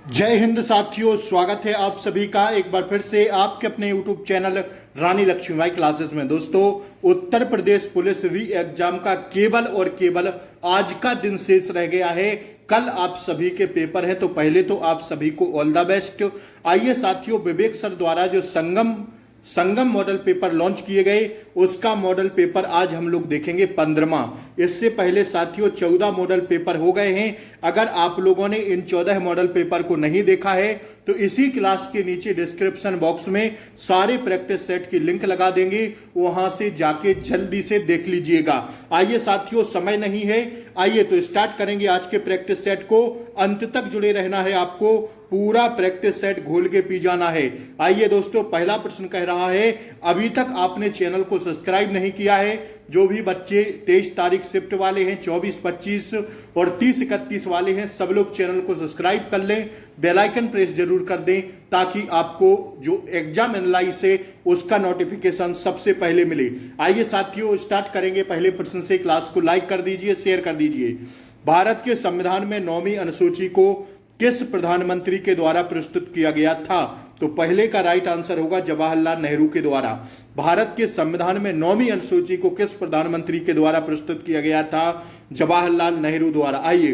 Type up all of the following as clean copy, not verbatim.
जय हिंद साथियों, स्वागत है आप सभी का एक बार फिर से आपके अपने YouTube चैनल रानी लक्ष्मीबाई क्लासेस में। दोस्तों, उत्तर प्रदेश पुलिस री एग्जाम का केवल और केवल आज का दिन शेष रह गया है। कल आप सभी के पेपर है, तो पहले तो आप सभी को ऑल द बेस्ट। आइए साथियों, विवेक सर द्वारा जो संगम मॉडल पेपर लॉन्च किए गए, उसका मॉडल पेपर आज हम लोग देखेंगे 15वां। इससे पहले साथियों 14 मॉडल पेपर हो गए हैं। अगर आप लोगों ने इन 14 मॉडल पेपर को नहीं देखा है तो इसी क्लास के नीचे डिस्क्रिप्शन बॉक्स में सारे प्रैक्टिस सेट की लिंक लगा देंगे, वहां से जाके जल्दी से देख लीजिएगा। आइए साथियों, समय नहीं है, आइए तो स्टार्ट करेंगे आज के प्रैक्टिस सेट को। अंत तक जुड़े रहना है आपको, पूरा प्रैक्टिस सेट घोल के पी जाना है। आइए दोस्तों, पहला प्रश्न कह रहा है, अभी तक आपने चैनल को सब्सक्राइब नहीं किया है, जो भी बच्चे 23 तारीख शिफ्ट वाले हैं, 24, 25 और 30, 31 वाले हैं, सब लोग चैनल को सब्सक्राइब कर लें, बेल आइकन प्रेस जरूर कर दें, ताकि आपको जो एग्जाम एनालाइज है उसका नोटिफिकेशन सबसे पहले मिले। आइए साथियों, स्टार्ट करेंगे पहले प्रश्न से। क्लास को लाइक कर दीजिए, शेयर कर दीजिए। भारत के संविधान में 9वीं अनुसूची को किस प्रधानमंत्री के द्वारा प्रस्तुत किया गया था? तो पहले का राइट आंसर होगा जवाहरलाल नेहरू के द्वारा। भारत के संविधान में 9वीं अनुसूची को किस प्रधानमंत्री के द्वारा प्रस्तुत किया गया था? जवाहरलाल नेहरू द्वारा। आइए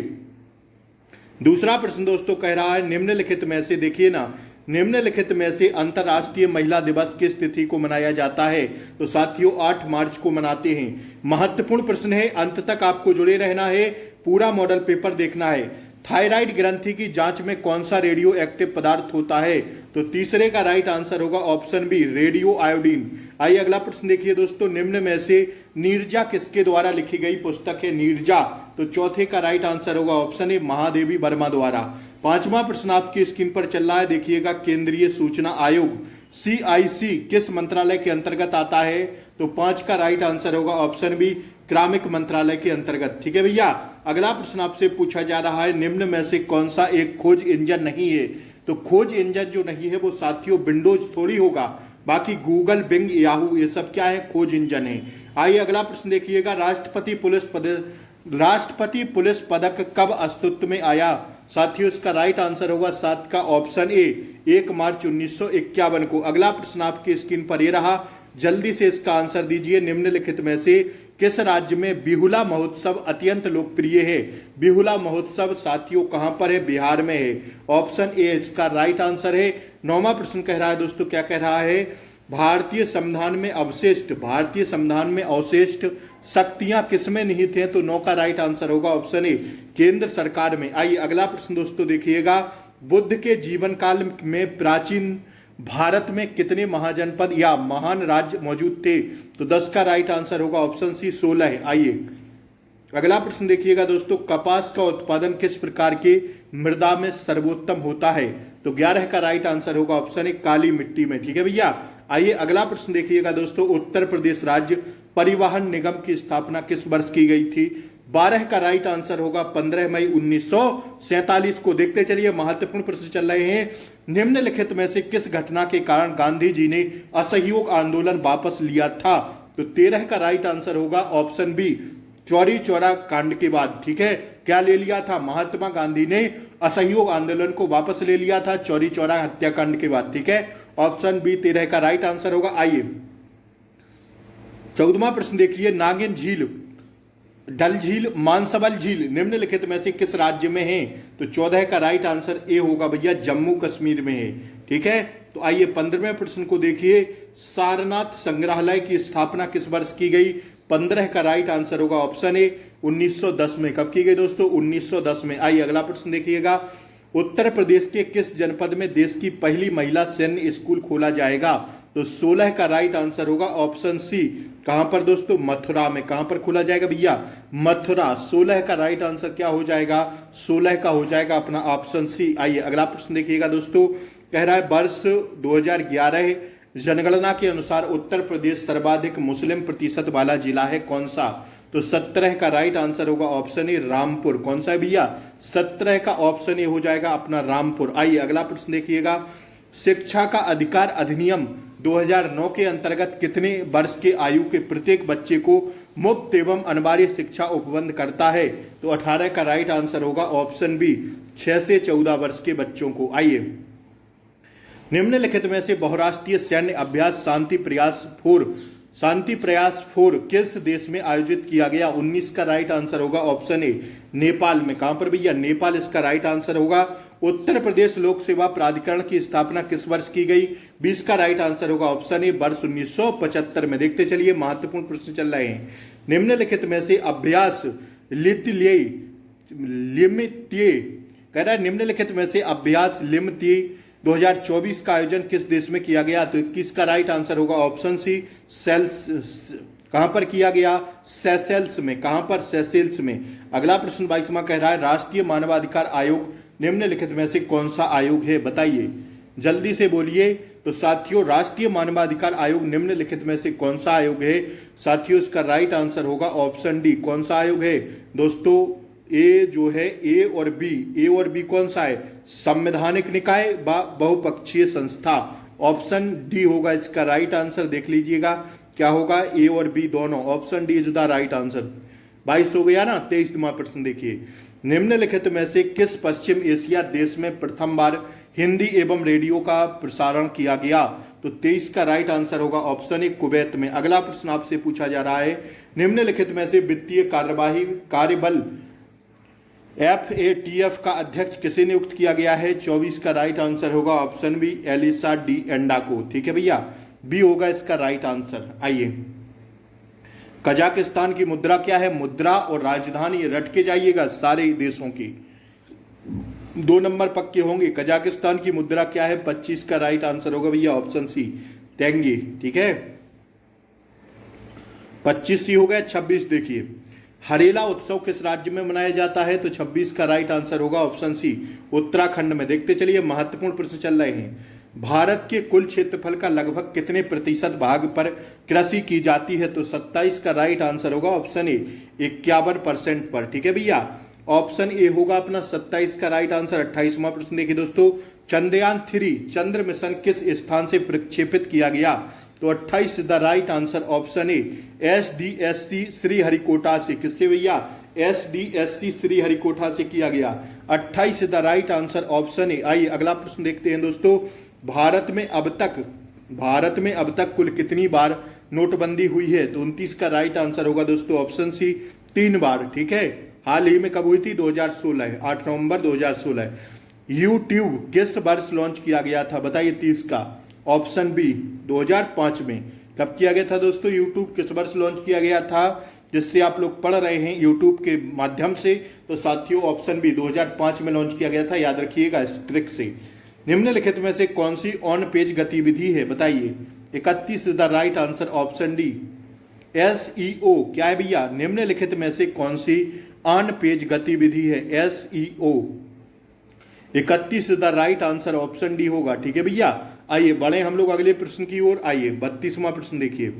दूसरा प्रश्न दोस्तों कह रहा है, निम्नलिखित में से देखिए ना, निम्नलिखित में से अंतर्राष्ट्रीय महिला दिवस किस तिथि को मनाया जाता है? तो साथियों 8 मार्च को मनाते हैं। महत्वपूर्ण प्रश्न है, अंत तक आपको जुड़े रहना है, पूरा मॉडल पेपर देखना है। थायराइड ग्रंथि की जांच में कौन सा रेडियो एक्टिव पदार्थ होता है? तो तीसरे का राइट आंसर होगा ऑप्शन बी, रेडियो आयोडीन। आइए अगला प्रश्न देखिए दोस्तों, निम्न में से नीरजा किसके द्वारा लिखी गई पुस्तक है? नीरजा। तो चौथे का राइट आंसर होगा ऑप्शन ए, महादेवी वर्मा द्वारा। पांचवा प्रश्न आपकी स्क्रीन पर चल रहा है, देखिएगा, केंद्रीय सूचना आयोग CIC किस मंत्रालय के अंतर्गत आता है? तो 5 का राइट आंसर होगा ऑप्शन बी, कार्मिक मंत्रालय के अंतर्गत। ठीक है भैया। अगला प्रश्न आपसे पूछा जा रहा है, निम्न में से कौन सा एक खोज इंजन नहीं है? तो खोज इंजन जो नहीं है वो साथियों विंडोज थोड़ी होगा, बाकी गूगल, बिंग, याहू ये सब क्या है? खोज इंजन है। आइए अगला प्रश्न देखिएगा, राष्ट्रपति पुलिस पदक कब अस्तित्व में आया? साथियों इसका राइट आंसर होगा 7 का ऑप्शन ए, 1 मार्च 1951 को। अगला प्रश्न आपकी स्क्रीन पर ये रहा, जल्दी से इसका आंसर दीजिए। निम्नलिखित में से किस राज्य में बिहुला महोत्सव अत्यंत लोकप्रिय है? बिहुला महोत्सव साथियों कहां पर है? बिहार में है। ऑप्शन ए इसका राइट आंसर है। 9वां प्रश्न कह रहा है दोस्तों, क्या कह रहा है, भारतीय संविधान में अवशिष्ट शक्तियां किसमें निहित हैं? तो 9 का राइट आंसर होगा ऑप्शन ए, केंद्र सरकार में। आइए अगला प्रश्न दोस्तों देखिएगा, बुद्ध के जीवन काल में प्राचीन भारत में कितने महाजनपद या महान राज्य मौजूद थे? तो 10 का राइट आंसर होगा ऑप्शन सी, 16 है। आइए अगला प्रश्न देखिएगा दोस्तों, कपास का उत्पादन किस प्रकार के मृदा में सर्वोत्तम होता है? तो 11 का राइट आंसर होगा ऑप्शन ए, काली मिट्टी में। ठीक है भैया। आइए अगला प्रश्न देखिएगा दोस्तों, उत्तर प्रदेश राज्य परिवहन निगम की स्थापना किस वर्ष की गई थी? 12 का राइट आंसर होगा 15 मई 1947 को। देखते चलिए, महत्वपूर्ण प्रश्न चल रहे हैं। निम्नलिखित में से किस घटना के कारण गांधी जी ने असहयोग आंदोलन वापस लिया था? तो 13 का राइट आंसर होगा ऑप्शन बी, चौरी चौरा कांड के बाद। ठीक है, क्या ले लिया था? महात्मा गांधी ने असहयोग आंदोलन को वापस ले लिया था चौरी चौरा हत्याकांड के बाद। ठीक है, ऑप्शन बी 13 का राइट आंसर होगा। आइए 14वां प्रश्न देखिए, नागिन झील, डल झील, मानसबल झील निम्नलिखित में से किस राज्य में है? तो 14 का राइट आंसर ए होगा भैया, जम्मू कश्मीर में है। ठीक है, तो आइए 15वें प्रश्न को देखिए, सारनाथ संग्रहालय की स्थापना किस वर्ष की गई? 15 का राइट आंसर होगा ऑप्शन ए, 1910 में। कब की गई दोस्तों? 1910 में। आइए अगला प्रश्न देखिएगा, उत्तर प्रदेश के किस जनपद में देश की पहली महिला सैन्य स्कूल खोला जाएगा? तो 16 का राइट आंसर होगा ऑप्शन सी, कहां पर दोस्तों? मथुरा में। कहां पर खोला जाएगा भैया? मथुरा। 16 का राइट आंसर क्या हो जाएगा? 16 का हो जाएगा अपना ऑप्शन सी। आइए अगला प्रश्न देखिएगा दोस्तों, कह रहा है, वर्ष 2011 जनगणना के अनुसार उत्तर प्रदेश सर्वाधिक मुस्लिम प्रतिशत वाला जिला है कौन सा? तो 17 का राइट आंसर होगा ऑप्शन ए, रामपुर। कौन सा है भैया? 17 का ऑप्शन ए हो जाएगा अपना रामपुर। आइए अगला प्रश्न देखिएगा, शिक्षा का अधिकार अधिनियम 2009 के अंतर्गत कितने वर्ष के आयु के प्रत्येक बच्चे को मुफ्त एवं अनिवार्य शिक्षा उपबंध करता है? तो 18 का राइट आंसर होगा ऑप्शन बी, 6 से 14 वर्ष के बच्चों को। आइए, निम्नलिखित में से बहुराष्ट्रीय सैन्य अभ्यास शांति प्रयास 4 किस देश में आयोजित किया गया? 19 का राइट आंसर होगा ऑप्शन ए, नेपाल में। कहां पर भैया? नेपाल इसका राइट आंसर होगा। उत्तर प्रदेश लोक सेवा प्राधिकरण की स्थापना किस वर्ष की गई? 20 का राइट आंसर होगा ऑप्शन ए, वर्ष 1975 में। देखते चलिए, महत्वपूर्ण प्रश्न चल रहे हैं। निम्नलिखित में से अभ्यास लिमतिये कह रहा है, निम्नलिखित में से अभ्यास लिमतिये 2024 का आयोजन किस देश में किया गया? तो 21 का राइट आंसर होगा ऑप्शन सी, कहां पर किया गया? सेशेल्स में। कहां पर? सेशेल्स में। अगला प्रश्न 22वां कह रहा है, राष्ट्रीय मानवाधिकार आयोग निम्नलिखित में से कौन सा आयोग है? बताइए, जल्दी से बोलिए। तो साथियों, राष्ट्रीय मानवाधिकार आयोग निम्नलिखित में से कौन सा आयोग है? साथियों, इसका राइट आंसर होगा ऑप्शन डी। कौन सा आयोग है दोस्तों? ए जो है, ए और बी कौन सा है? संवैधानिक निकाय बहुपक्षीय संस्था। ऑप्शन डी होगा इसका राइट आंसर। देख लीजिएगा क्या होगा, ए और बी दोनों। Option D is the right answer. 22 हो गया ना। 23वां प्रश्न देखिए, निम्नलिखित में से किस पश्चिम एशिया देश में प्रथम बार हिंदी एवं रेडियो का प्रसारण किया गया? तो 23 का राइट आंसर होगा ऑप्शन ए, कुवैत में। अगला प्रश्न आपसे पूछा जा रहा है, निम्नलिखित में से वित्तीय कार्यबल FATF का अध्यक्ष किसे नियुक्त किया गया है? 24 का राइट आंसर होगा ऑप्शन बी, एलिसा डी एंडा को। ठीक है भैया, बी होगा इसका राइट आंसर। आइए, कजाकिस्तान की मुद्रा क्या है? मुद्रा और राजधानी रट के जाइएगा सारे देशों की, 2 नंबर पक्के होंगे। कजाकिस्तान की मुद्रा क्या है? 25 का राइट आंसर होगा भैया ऑप्शन सी, तेंगी। ठीक है, 25 सी हो गया। 26 देखिए, हरेला उत्सव किस राज्य में मनाया जाता है? तो 26 का राइट आंसर होगा ऑप्शन सी, उत्तराखंड में। देखते चलिए, महत्वपूर्ण प्रश्न चल रहे हैं। भारत के कुल क्षेत्रफल का लगभग कितने प्रतिशत भाग पर कृषि की जाती है? तो 27 का राइट आंसर होगा ऑप्शन ए, 51% पर। ठीक है भैया, ऑप्शन ए होगा अपना 27 का राइट आंसर। 28वां प्रश्न देखिए दोस्तों, चंद्रयान 3 चंद्र मिशन किस स्थान से प्रक्षेपित किया गया? तो 28 the right answer option A, SDSC Sriharikota से। किससे भैया? SDSC श्रीहरिकोटा से किया गया। 28 the right answer option A. आइए, अगला प्रश्न देखते हैं दोस्तों, भारत में अब तक कुल कितनी बार नोटबंदी हुई है? तो 29 का राइट आंसर होगा दोस्तों ऑप्शन सी, 3 बार। ठीक है, हाल ही में कब हुई थी? 2016, 8 नवंबर 2016। यूट्यूब किस वर्ष लॉन्च किया गया था? बताइए 30 का, ऑप्शन बी, 2005 में। कब किया गया था दोस्तों? यूट्यूब किस वर्ष लॉन्च किया गया था? जिससे आप लोग पढ़ रहे हैं यूट्यूब के माध्यम से, तो साथियों ऑप्शन बी, 2005 में लॉन्च किया गया था। याद रखिएगा इस ट्रिक से। निम्नलिखित में से कौन सी ऑन पेज गतिविधि है? बताइए, 31 the right answer option D, SEO। क्या है भैया? निम्नलिखित में से कौन सी ऑन पेज गतिविधि है? SEO। 31 the right answer option D होगा। ठीक है भैया, आइए बढ़े हम लोग अगले प्रश्न की ओर। आइए, 32वां प्रश्न देखिए।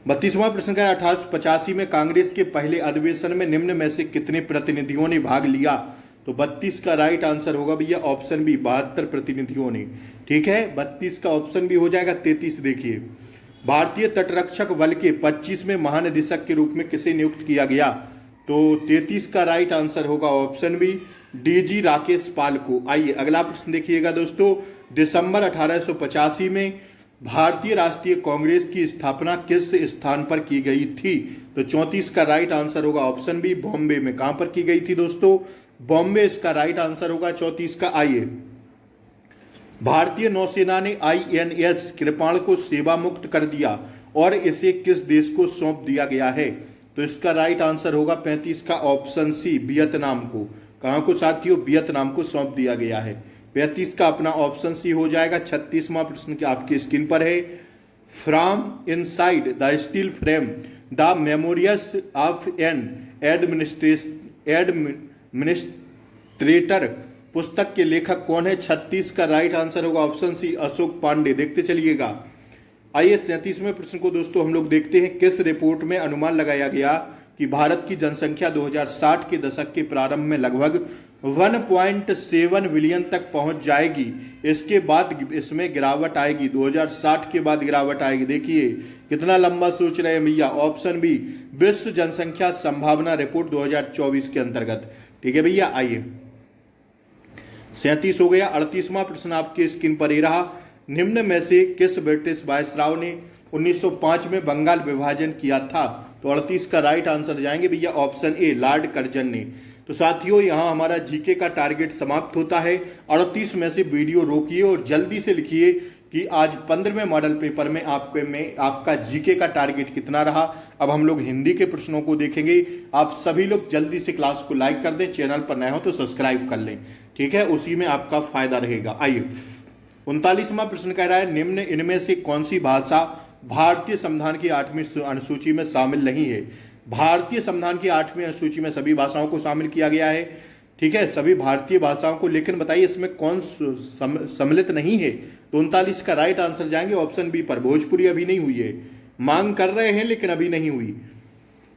32वां प्रश्न का 1885 में कांग्रेस के पहले अधिवेशन में निम्न में से कितने प्रतिनिधियों ने भाग लिया? तो 32 का राइट आंसर होगा भैया ऑप्शन बी, 72 प्रतिनिधियों ने। ठीक है, 32 का ऑप्शन बी हो जाएगा। 33 देखिए, भारतीय तटरक्षक बल के 25वें महानिदेशक के रूप में किसे नियुक्त किया गया? तो 33 का राइट आंसर होगा ऑप्शन बी, DG राकेश पाल को। आइए, अगला प्रश्न देखिएगा दोस्तों, दिसंबर 1885 में भारतीय राष्ट्रीय कांग्रेस की स्थापना किस स्थान पर की गई थी? तो 34 का राइट आंसर होगा ऑप्शन बी, बॉम्बे में। कहां पर की गई थी दोस्तों? बॉम्बे इसका राइट आंसर होगा 34 का। आइए, भारतीय नौसेना ने INS कृपाण को सेवा मुक्त कर दिया और इसे किस देश को सौंप दिया गया है? तो इसका राइट आंसर होगा 35 का ऑप्शन सी, वियतनाम को। कहां को साथियों? वियतनाम को सौंप दिया गया है। 35 का अपना ऑप्शन सी हो जाएगा। 36वां प्रश्न की आपकी स्क्रीन पर है, from inside the steel frame the memorials of an administrator पुस्तक के लेखक कौन है? 36 का राइट आंसर होगा ऑप्शन सी, अशोक पांडे। देखते चलिएगा। आइए 37वें प्रश्न को दोस्तों हम लोग देखते हैं, किस रिपोर्ट में अनुमान लगाया गया कि भारत की जनसंख्या 2060 के दशक के प्रारंभ में लगभग 1.7 बिलियन तक पहुंच जाएगी। इसके बाद इसमें गिरावट आएगी, 2060 के बाद गिरावट आएगी। देखिए कितना लंबा सोच रहे हैं भैया? ऑप्शन बी, विश्व जनसंख्या संभावना रिपोर्ट 2024 के अंतर्गत। ठीक है भैया, आइए 37 हो गया। 38वां प्रश्न आपके स्क्रीन पर ही रहा। निम्न में से किस ब्रिटिश वायसराय ने 1905 में बंगाल विभाजन किया था? तो 38 का राइट आंसर जाएंगे भैया ऑप्शन ए, लॉर्ड कर्जन ने। तो साथियों यहाँ हमारा जीके का टारगेट समाप्त होता है। 38 में से वीडियो रोकिए और जल्दी से लिखिए कि आज 15वें मॉडल पेपर में आपका जीके का टारगेट कितना रहा। अब हम लोग हिंदी के प्रश्नों को देखेंगे। आप सभी लोग जल्दी से क्लास को लाइक कर दें, चैनल पर नए हो तो सब्सक्राइब कर लें, ठीक है, उसी में आपका फायदा रहेगा। आइए 39वां प्रश्न कह रहा है, निम्न इनमें से कौन सी भाषा भारतीय संविधान की 8वीं अनुसूची में शामिल नहीं है? भारतीय संविधान की 8वीं अनुसूची में सभी भाषाओं को शामिल किया गया है, ठीक है, सभी भारतीय भाषाओं को, लेकिन बताइए इसमें कौन सम्मिलित नहीं है? तो 39 का राइट आंसर जाएंगे ऑप्शन बी पर, भोजपुरी अभी नहीं हुई है, मांग कर रहे हैं लेकिन अभी नहीं हुई।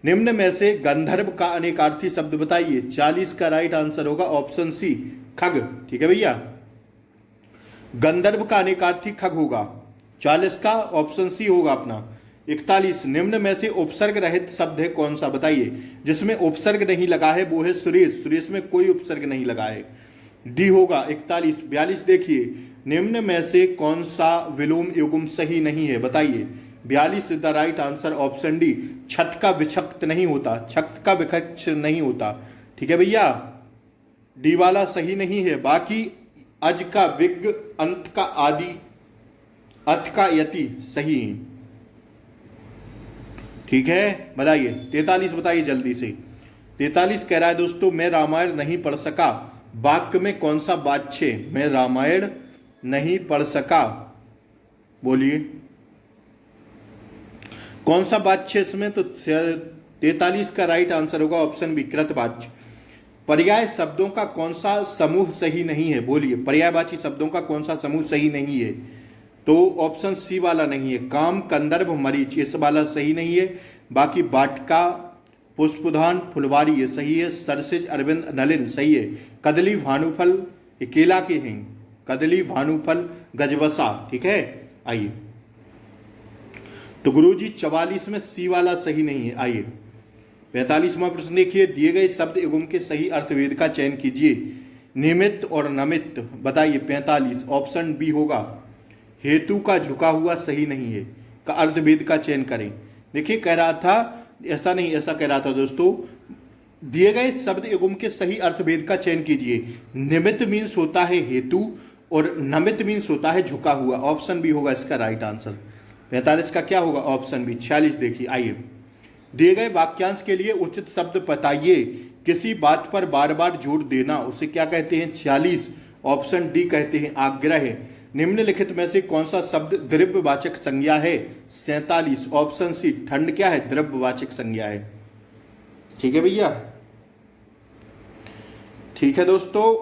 निम्न में से गंधर्व का अनेकार्थी शब्द बताइए। 40 का राइट आंसर होगा ऑप्शन सी, खग। ठीक है भैया, गंधर्व का अनेकार्थी खग होगा। 40 का ऑप्शन सी होगा अपना। 41, निम्न में से उपसर्ग रहित शब्द है कौन सा? बताइए। जिसमें उपसर्ग नहीं लगा है वो है सुरेश, सुरेश में कोई उपसर्ग नहीं लगा है, डी होगा 41। 42 देखिए, निम्न में से कौन सा विलोम युग्म सही नहीं है? बताइए। 42 the right answer option D, छत का विक्षक्त नहीं होता, छत का विक्षक्त नहीं होता। ठीक है भैया, डी वाला सही नहीं है। बाकी अज का विग, अंत का आदि, अथ का यति सही है। ठीक है, बताइए। 43 बताइए जल्दी से। 43 कह रहा है दोस्तों, मैं रामायण नहीं पढ़ सका, वाक्य में कौन सा वाच्य? मैं रामायण नहीं पढ़ सका, बोलिए कौन सा वाच्य इसमें? तो 43 का राइट आंसर होगा ऑप्शन बी, कृतवाच्य। पर्याय शब्दों का कौन सा समूह सही नहीं है? बोलिए, पर्यायवाची शब्दों का कौन सा समूह सही नहीं है? तो ऑप्शन सी वाला नहीं है, काम, कंदर्भ, मरीच, इस वाला सही नहीं है। बाकी बाटका, पुष्पधान, फुलवारी ये सही है। सरसिज, अरविंद, नलिन सही है। कदली, भानुफल ये केला के हैं, कदली, भानुफल, गजबसा। ठीक है, आइए। तो गुरुजी 44 में सी वाला सही नहीं है। आइए 45वां प्रश्न देखिए, दिए गए शब्द युग्म के सही अर्थभेद का चयन कीजिए। निमित्त और नमित्त बताइए। 45 ऑप्शन बी होगा, हेतु का झुका हुआ सही नहीं है, का अर्थभेद का चयन करें। देखिए कह रहा था, ऐसा नहीं, ऐसा कह रहा था दोस्तों, दिए गए शब्द युग्म के सही अर्थभेद का चयन कीजिए। निमित्त मीन्स होता है हेतु और नमित्त मीन्स होता है झुका हुआ। ऑप्शन बी होगा इसका राइट आंसर। 45 का क्या होगा? Option B. 46 देखिए, आइए। दिए गए वाक्यांश के लिए उचित शब्द बताइए। किसी बात पर बार बार जोर देना उसे क्या कहते हैं? 46 ऑप्शन डी कहते हैं, आग्रह। निम्नलिखित में से कौन सा शब्द द्रव्यवाचक संज्ञा है? 47 ऑप्शन सी, ठंड क्या है? द्रव्यवाचक संज्ञा है। ठीक है भैया, ठीक है दोस्तों,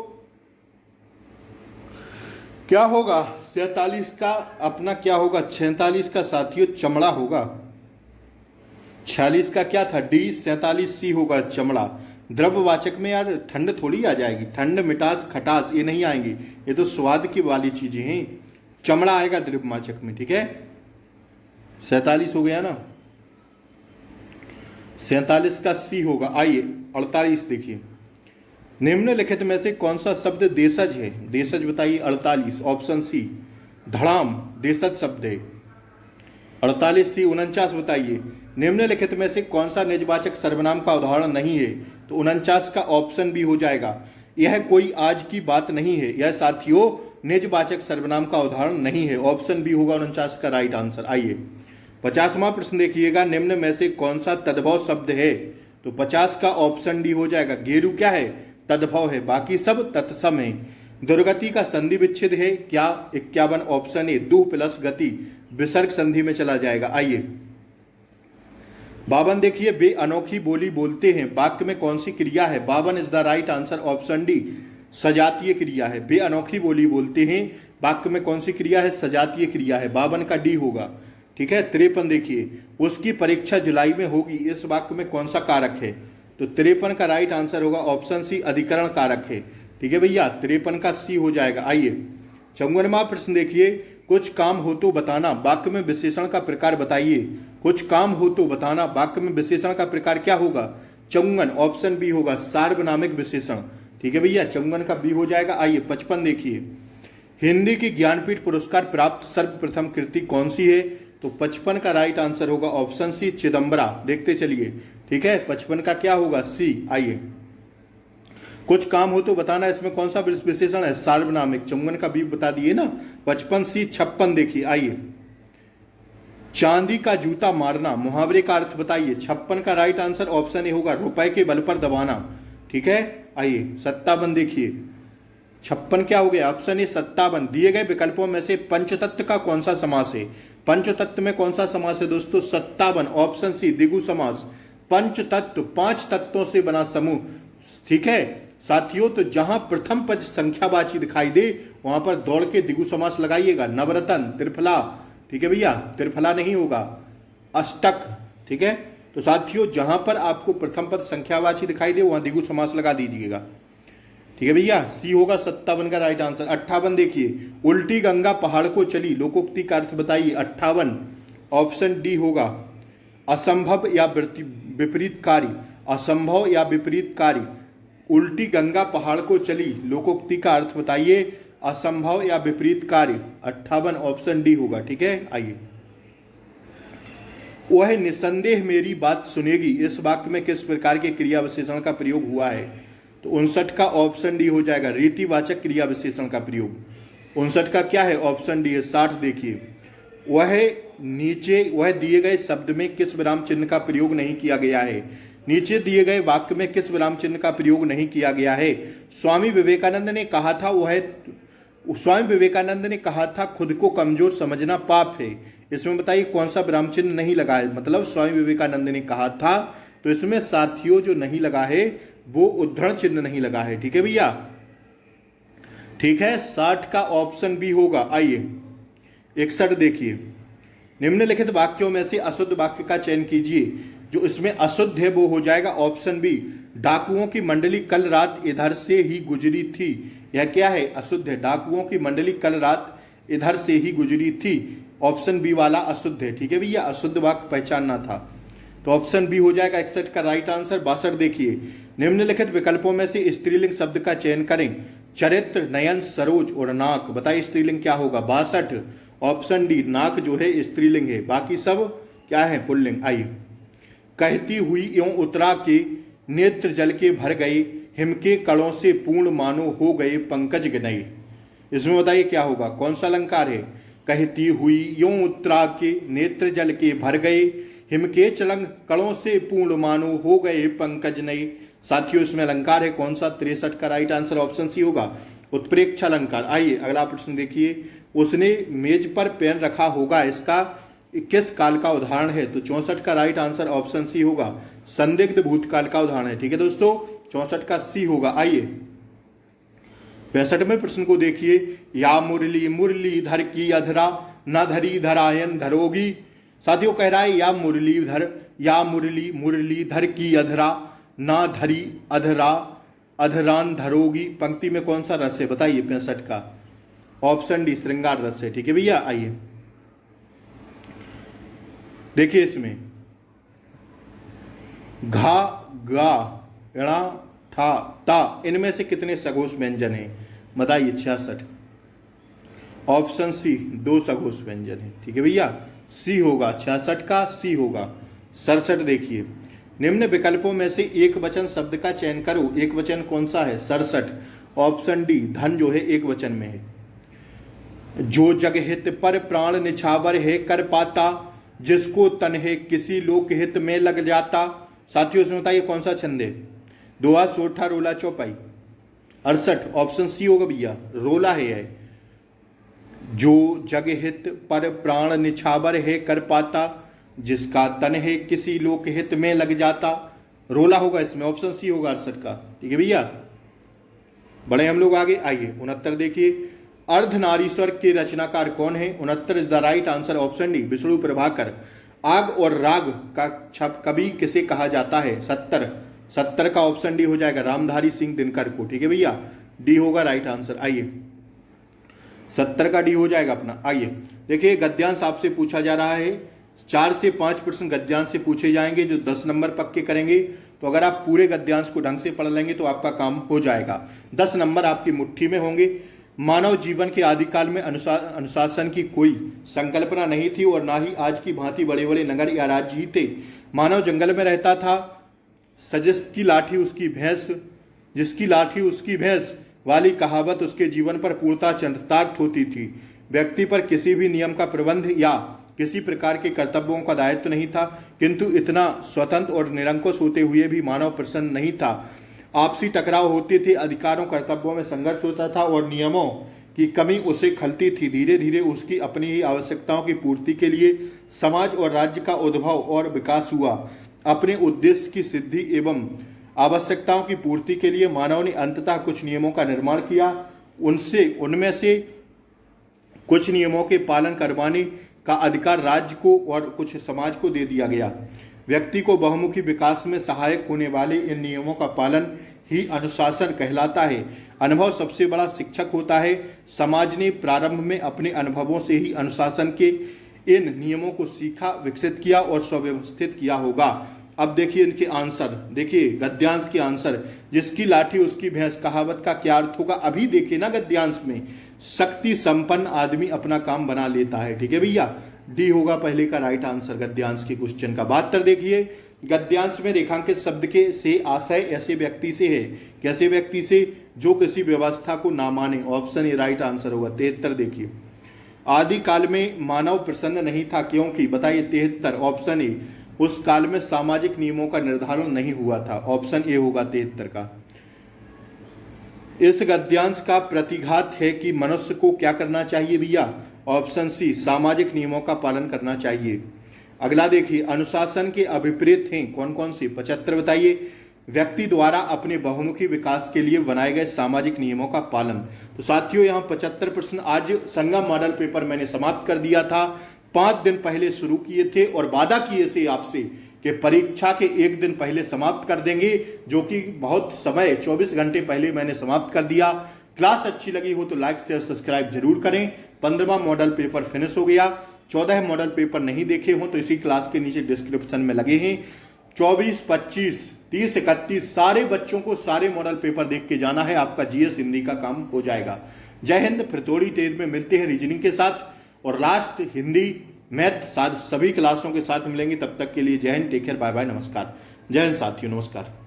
क्या होगा? 47 का अपना क्या होगा? 46 का साथियों चमड़ा होगा। 46 का क्या था? डी। 47 सी होगा, चमड़ा। द्रव्यवाचक में यार ठंड थोड़ी आ जाएगी, ठंड, मिठास, खटास ये नहीं आएंगी, ये तो स्वाद की वाली चीजें हैं। चमड़ा आएगा द्रव्यवाचक में। ठीक है, 47 हो गया ना, 47 का सी होगा। आइए 48 देखिए, निम्नलिखित में से कौन सा शब्द देशज है? देशज बताइए। 48 ऑप्शन सी, धड़ाम देशज शब्द है। 48 सी। 49 बताइए, निम्नलिखित में से कौन सा निजवाचक सर्वनाम का उदाहरण नहीं है? तो 49 का ऑप्शन बी हो जाएगा, यह कोई आज की बात नहीं है। यह साथियों निजवाचक सर्वनाम का उदाहरण नहीं है। ऑप्शन बी होगा 49 का राइट आंसर। आइए 50वां प्रश्न देखिएगा, निम्न में से कौन सा तद्भव शब्द है? तो 50 का ऑप्शन डी हो जाएगा, गेरु क्या है? तद्भव है, बाकी सब तत्सम है। दुर्गति का संधि विच्छेद है क्या? 51 ऑप्शन ए, दु प्लस गति विसर्ग संधि में चला जाएगा। आइए 52 देखिए, वे अनोखी बोली बोलते हैं, वाक्य में कौन सी क्रिया है? 52 is the right answer, option D, सजातीय क्रिया है। वे अनोखी बोली बोलते हैं, वाक्य में कौन सी क्रिया है? सजातीय क्रिया है। 52 का डी होगा। ठीक है, 53 देखिए, उसकी परीक्षा जुलाई में होगी, इस वाक्य में कौन सा कारक है? तो 53 का राइट आंसर होगा ऑप्शन सी, अधिकरण कारक है। ठीक है भैया, 53 का सी हो जाएगा। आइए 54वां प्रश्न देखिए, कुछ काम हो तो बताना, वाक्य में विशेषण का प्रकार बताइए। कुछ काम हो तो बताना, वाक्य में विशेषण का प्रकार क्या होगा? चौंगन, ऑप्शन बी होगा सार्वनामिक विशेषण। ठीक है भैया, चौंगन का बी हो जाएगा। आइए 55 देखिए, हिंदी की ज्ञानपीठ पुरस्कार प्राप्त सर्वप्रथम कृति कौन सी है? तो 55 का राइट आंसर होगा ऑप्शन सी, चिदम्बरा। देखते चलिए, ठीक है, 55 का क्या होगा? सी। आइए, कुछ काम हो तो बताना, इसमें कौन सा विशेषण है? सार्वनामिक। चौंगन का बी बता दिए ना, 55 सी। 56 देखिए, आइए, चांदी का जूता मारना, मुहावरे का अर्थ बताइए। 56 का राइट आंसर ऑप्शन ए होगा, रुपए के बल पर दबाना। ठीक है, आइए 57 देखिए, 56 क्या हो गया? Option A 57। दिए गए विकल्पों में से पंचतत्व का कौन सा समास है? पंचतत्व में कौन सा समास है दोस्तों? 57, ऑप्शन सी, द्विगु समास। पंचतत्व 5 तत्वों से बना समूह। ठीक है साथियों, तो जहां प्रथम पद संख्यावाची दिखाई दे वहां पर दौड़ के द्विगु समास लगाइएगा। नवरत्न, त्रिफला। ठीक है भैया, त्रिफला नहीं होगा, अष्टक। ठीक है, तो साथियों जहां पर आपको प्रथम पद संख्यावाची दिखाई दे वहां द्विगु समास लगा दीजिएगा। ठीक है भैया, सी होगा 57 का राइट आंसर। 58 देखिए, उल्टी गंगा पहाड़ को चली, लोकोक्ति का अर्थ बताइए। 58 ऑप्शन डी होगा, असंभव या विपरीत कार्य। असंभव या विपरीत कार्य, उल्टी गंगा पहाड़ को चली, लोकोक्ति का अर्थ बताइए। असंभव या विपरीत कार्य, 58 ऑप्शन डी होगा। ठीक है, आइए, वह निसंदेह मेरी बात सुनेगी, इस वाक्य में किस प्रकार के क्रिया विशेषण का प्रयोग हुआ है? तो 59 का ऑप्शन डी हो जाएगा, रीतिवाचक क्रिया विशेषण का प्रयोग। 59 का क्या है? ऑप्शन डी है। 60 देखिए, वह दिए गए शब्द में किस विराम चिन्ह का प्रयोग नहीं किया गया है? नीचे दिए गए वाक्य में किस विराम चिन्ह का प्रयोग नहीं किया गया है? स्वामी विवेकानंद ने कहा था खुद को कमजोर समझना पाप है। इसमें बताइए कौन सा विराम चिन्ह नहीं लगा है? मतलब स्वामी विवेकानंद ने कहा था, तो इसमें साथियों जो नहीं लगा है वो उद्धरण चिन्ह नहीं लगा है। ठीक है भैया, ठीक है, 60 का ऑप्शन बी होगा। आइए 61 देखिए, निम्नलिखित वाक्यों में से अशुद्ध वाक्य का चयन कीजिए। जो इसमें अशुद्ध है वो हो जाएगा ऑप्शन बी, डाकुओं की मंडली कल रात इधर से ही गुजरी थी। यह क्या है? अशुद्ध है। डाकुओं की मंडली कल रात इधर से ही गुजरी थी, ऑप्शन बी वाला अशुद्ध है। ठीक है भैया, अशुद्ध वाक्य पहचानना था, तो ऑप्शन बी हो जाएगा 61 का राइट आंसर। 62 देखिए, निम्नलिखित विकल्पों में से स्त्रीलिंग शब्द का चयन करें। चरित्र, नयन, सरोज और नाक, बताइए स्त्रीलिंग क्या होगा? 62 ऑप्शन डी, नाक जो है स्त्रीलिंग है, बाकी सब क्या है? पुल्लिंग। आइए, कहती हुई यों उतरा के नेत्र जल के भर गए, हिम के कणों से पूर्ण मानो हो गए पंकज गिनए। इसमें बताइए क्या होगा? कौन सा अलंकार है? कहती हुई यों उतरा के नेत्र जल के भर गए, हिम के चलंग कणों से पूर्ण मानो हो गए पंकज नए। साथियों इसमें अलंकार है कौन सा? 63 का राइट आंसर ऑप्शन सी होगा, उत्प्रेक्ष अलंकार। आइए अगला प्रश्न देखिए, उसने मेज पर पेन रखा होगा, इसका किस काल का उदाहरण है? तो 64 का राइट आंसर ऑप्शन सी होगा, संदिग्ध भूतकाल का उदाहरण है। ठीक है दोस्तों, 64 का सी होगा। आइए 65वें प्रश्न को देखिए, या मुरली मुरली धर की अधरा, न धरी धरायन धरोगी। साथियों कह रहा है या मुरली मुरली धर की अधरा, ना धरी अधरा अधरान धरोगी। पंक्ति में कौन सा रस है बताइए? 65 का ऑप्शन डी, श्रृंगार रस है। ठीक है भैया, आइए देखिए, इसमें घा, गा, णा, ठा, ता, इनमें से कितने सघोष व्यंजन हैं बताइए? 66 ऑप्शन सी, 2 सघोष व्यंजन है। ठीक है भैया, सी होगा, 66 का सी होगा। 67 देखिए, निम्न विकल्पों में से एक वचन शब्द का चयन करो। एक वचन कौन सा है? 67 ऑप्शन डी, धन जो है एक वचन में है। जो जग हित पर प्राण निछावर है कर पाता, जिसको तन है किसी लोक हित में लग जाता। साथियों इसमें बताइए कौन सा छंद है? दोहा, सोठा, रोला, चौपाई। 68 ऑप्शन सी होगा भैया, रोला है। जो जग हित पर प्राण निछावर है कर पाता, जिसका तन है किसी लोक हित में लग जाता, रोला होगा इसमें, ऑप्शन सी होगा 68 का। ठीक है भैया, बड़े हम लोग आगे। आइए 69 देखिए, अर्धनारीश्वर के रचनाकार कौन है? 69 is the right answer, option D, Vishnu Prabhakar. आग और राग का छप कवि किसे कहा जाता है? 70 का ऑप्शन डी हो जाएगा, रामधारी सिंह दिनकर को। ठीक है भैया, डी होगा राइट आंसर। आइए 70 का डी हो जाएगा अपना। आइए देखिए, गद्यांश आपसे पूछा जा रहा है। 4 से 5% गद्यांश से पूछे जाएंगे जो 10 नंबर पक्के करेंगे। तो अगर आप पूरे गद्यांश को ढंग से पढ़ लेंगे तो आपका काम हो जाएगा। 10 नंबर आपकी मुट्ठी में होंगे। मानव जीवन के आदिकाल में अनुशासन की कोई संकल्पना नहीं थी और ना ही आज की भांति बड़े बड़े नगर या राज्य ही थे। मानव जंगल में रहता था। जिसकी लाठी उसकी भैंस वाली कहावत उसके जीवन पर पूर्णतः चरितार्थ होती थी। व्यक्ति पर किसी भी नियम का प्रबंध या किसी प्रकार के कर्तव्यों का दायित्व नहीं था, किंतु इतना स्वतंत्र और निरंकुश होते हुए भी मानव प्रसन्न नहीं था। आपसी टकराव होते थे, अधिकारों कर्तव्यों में संघर्ष होता था और नियमों की कमी उसे खलती थी। धीरे धीरे उसकी अपनी ही आवश्यकताओं की पूर्ति के लिए समाज और राज्य का उद्भव और विकास हुआ। अपने उद्देश्य की सिद्धि एवं आवश्यकताओं की पूर्ति के लिए मानव ने अंततः कुछ नियमों का निर्माण किया। उनमें से कुछ नियमों के पालन करवाने का अधिकार राज्य को और कुछ समाज को दे दिया गया। व्यक्ति को बहुमुखी विकास में सहायक होने वाले इन नियमों का पालन ही अनुशासन कहलाता है। अनुभव सबसे बड़ा शिक्षक होता है। समाज ने प्रारंभ में अपने अनुभवों से ही अनुशासन के इन नियमों को सीखा, विकसित किया और सुव्यवस्थित किया होगा। अब देखिए इनके आंसर, देखिए गद्यांश के आंसर। जिसकी लाठी उसकी भैंस कहावत का क्या अर्थ होगा? अभी देखिए ना गद्यांश में, शक्ति संपन्न आदमी अपना काम बना लेता है। ठीक है भैया, डी होगा पहले का राइट आंसर गद्यांश के क्वेश्चन का। 72 देखिए, गद्यांश में रेखांकित शब्द के से आशय ऐसे व्यक्ति से है। कैसे व्यक्ति से? जो किसी व्यवस्था को ना माने। ऑप्शन ए राइट आंसर होगा। 73 देखिए, आदि काल में मानव प्रसन्न नहीं था क्योंकि, बताइए 73 ऑप्शन ए, उस काल में सामाजिक नियमों का निर्धारण नहीं हुआ था। ऑप्शन ए होगा 73 का। इस गद्यांश का प्रतिघात है कि मनुष्य को क्या करना चाहिए भैया? ऑप्शन सी, सामाजिक नियमों का पालन करना चाहिए। अगला देखिए, अनुशासन के अभिप्रेत हैं कौन कौन से? 75 बताइए। व्यक्ति द्वारा अपने बहुमुखी विकास के लिए बनाए गए सामाजिक नियमों का पालन। तो साथियों यहाँ 75 प्रश्न आज संगम मॉडल पेपर मैंने समाप्त कर दिया था। 5 दिन पहले शुरू किए थे और वादा किए थे आपसे कि परीक्षा के 1 दिन पहले समाप्त कर देंगे, जो कि बहुत समय 24 घंटे पहले मैंने समाप्त कर दिया। क्लास अच्छी लगी हो तो लाइक शेयर सब्सक्राइब जरूर करें। 15वां मॉडल पेपर फिनिश हो गया। 14 मॉडल पेपर नहीं देखे हो तो इसी क्लास के नीचे डिस्क्रिप्शन में लगे हैं। 24, 25, 30, 31 सारे बच्चों को सारे मॉडल पेपर देख के जाना है। आपका जीएस हिंदी का काम हो जाएगा। जय हिंद। फिर थोड़ी देर में मिलते हैं रीजनिंग के साथ और लास्ट हिंदी मैथ सभी क्लासों के साथ मिलेंगे। तब तक के लिए जय हिंद, टेक केयर, बाय बाय, नमस्कार। जय हिंद साथियों, नमस्कार।